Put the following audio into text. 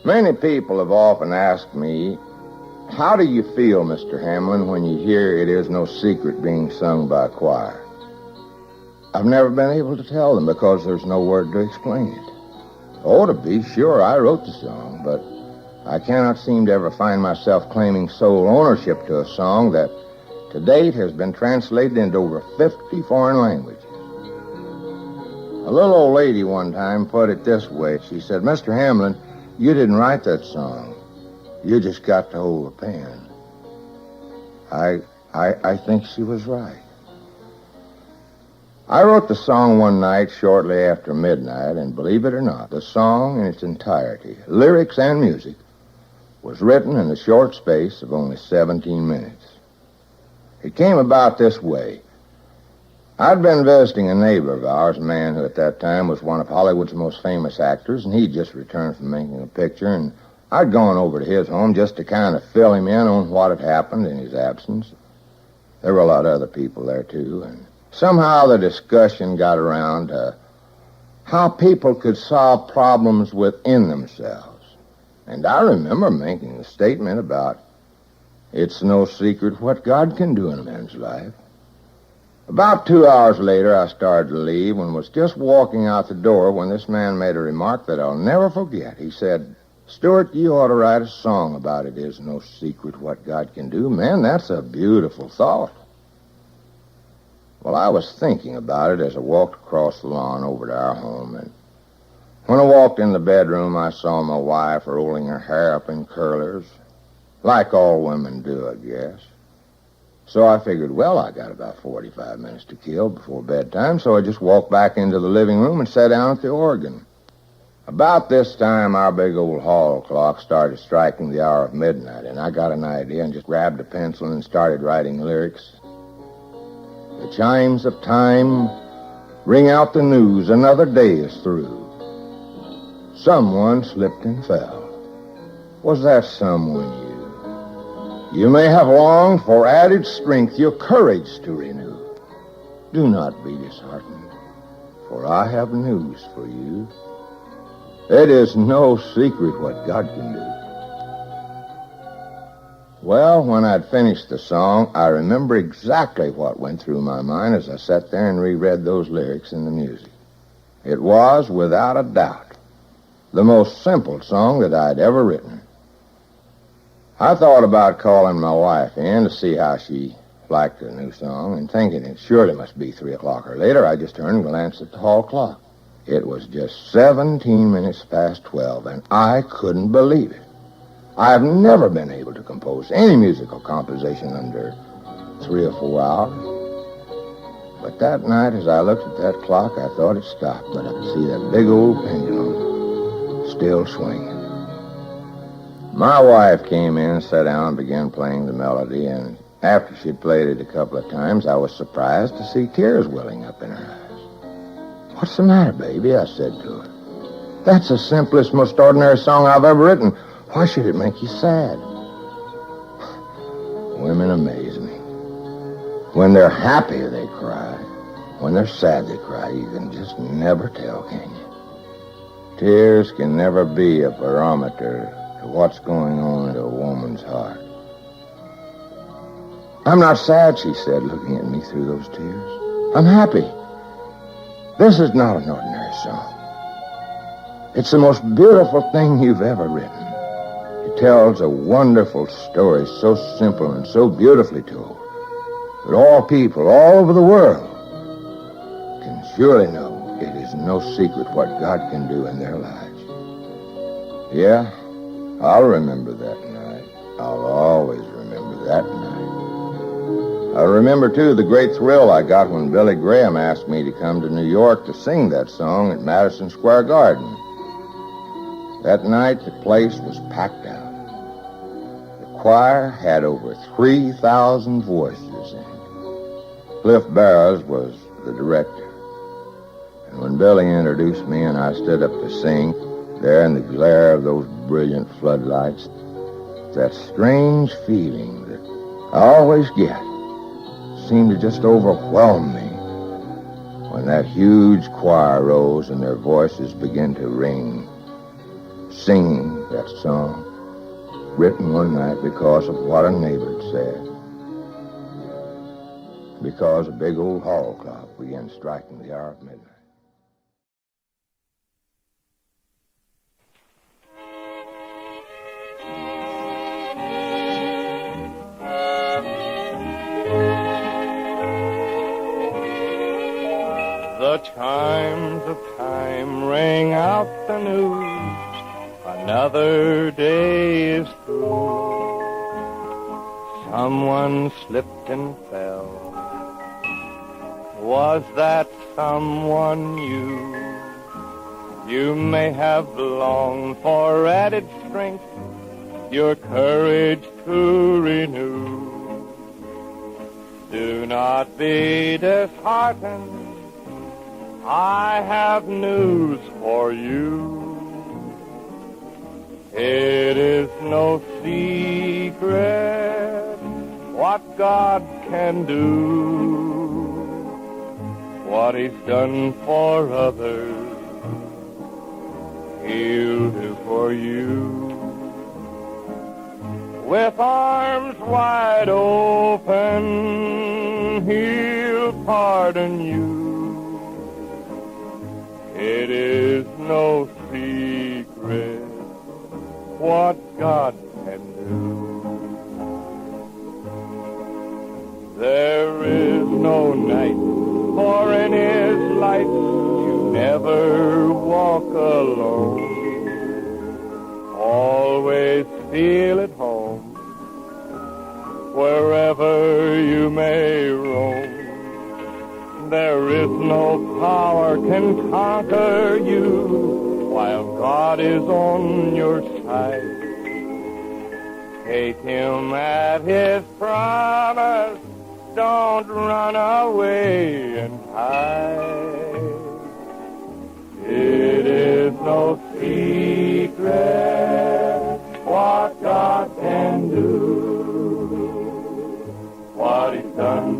Many people have often asked me, how do you feel, Mr. Hamblen, when you hear It Is No Secret being sung by a choir? I've never been able to tell them because there's no word to explain it. Oh, to be sure, I wrote the song, but I cannot seem to ever find myself claiming sole ownership to a song that to date has been translated into over 50 foreign languages. A little old lady one time put it this way. She said, Mr. Hamblen, you didn't write that song. You just got to hold the pen. I think she was right. I wrote the song one night shortly after midnight, and believe it or not, the song in its entirety, lyrics and music, was written in a short space of only 17 minutes. It came about this way. I'd been visiting a neighbor of ours, a man who at that time was one of Hollywood's most famous actors, and he'd just returned from making a picture, and I'd gone over to his home just to kind of fill him in on what had happened in his absence. There were a lot of other people there, too, and somehow the discussion got around to how people could solve problems within themselves. And I remember making a statement about it's no secret what God can do in a man's life. About 2 hours later, I started to leave and was just walking out the door when this man made a remark that I'll never forget. He said, Stuart, you ought to write a song about It Is No Secret What God Can Do. Man, that's a beautiful thought. Well, I was thinking about it as I walked across the lawn over to our home, and when I walked in the bedroom, I saw my wife rolling her hair up in curlers, like all women do, I guess. So I figured, well, I got about 45 minutes to kill before bedtime, so I just walked back into the living room and sat down at the organ. About this time, our big old hall clock started striking the hour of midnight, and I got an idea and just grabbed a pencil and started writing lyrics. The chimes of time ring out the news, another day is through. Someone slipped and fell. Was that someone you? You may have longed for added strength, your courage to renew. Do not be disheartened, for I have news for you. It is no secret what God can do. Well, when I'd finished the song, I remember exactly what went through my mind as I sat there and reread those lyrics in the music. It was, without a doubt, the most simple song that I'd ever written. I thought about calling my wife in to see how she liked the new song, and thinking it surely must be 3 o'clock or later, I just turned and glanced at the hall clock. It was just 17 minutes past 12, and I couldn't believe it. I've never been able to compose any musical composition under 3 or 4 hours. But that night, as I looked at that clock, I thought it stopped, but I could see that big old pendulum still swinging. My wife came in, sat down, and began playing the melody, and after she'd played it a couple of times, I was surprised to see tears welling up in her eyes. What's the matter, baby? I said to her. That's the simplest, most ordinary song I've ever written. Why should it make you sad? Women amaze me. When they're happy, they cry. When they're sad, they cry. You can just never tell, can you? Tears can never be a barometer to what's going on in a woman's heart. I'm not sad, she said, looking at me through those tears. I'm happy. This is not an ordinary song. It's the most beautiful thing you've ever written. It tells a wonderful story, so simple and so beautifully told, that all people all over the world can surely know it is no secret what God can do in their lives. Yeah, I'll remember that night. I'll always remember that night. I remember, too, the great thrill I got when Billy Graham asked me to come to New York to sing that song at Madison Square Garden. That night, the place was packed out. The choir had over 3,000 voices in it. Cliff Barrows was the director. And when Billy introduced me and I stood up to sing, there in the glare of those brilliant floodlights, that strange feeling that I always get seemed to just overwhelm me when that huge choir rose and their voices began to ring, singing that song, written one night because of what a neighbor had said. Because a big old hall clock began striking the hour of midnight. The chimes of time rang out the news, another day is through. Someone slipped and fell. Was that someone you? You may have longed for added strength, your courage to renew. Do not be disheartened, I have news for you. It is no secret what God can do. What He's done for others, He'll do for you. With arms wide open, He'll pardon you. It is no secret what God can do. There is no night, for in His light you never walk alone. Always feel at home, wherever you may roam. There is no power can conquer you while God is on your side. Take Him at His promise, don't run away and hide. It is no secret what God can do. What He's done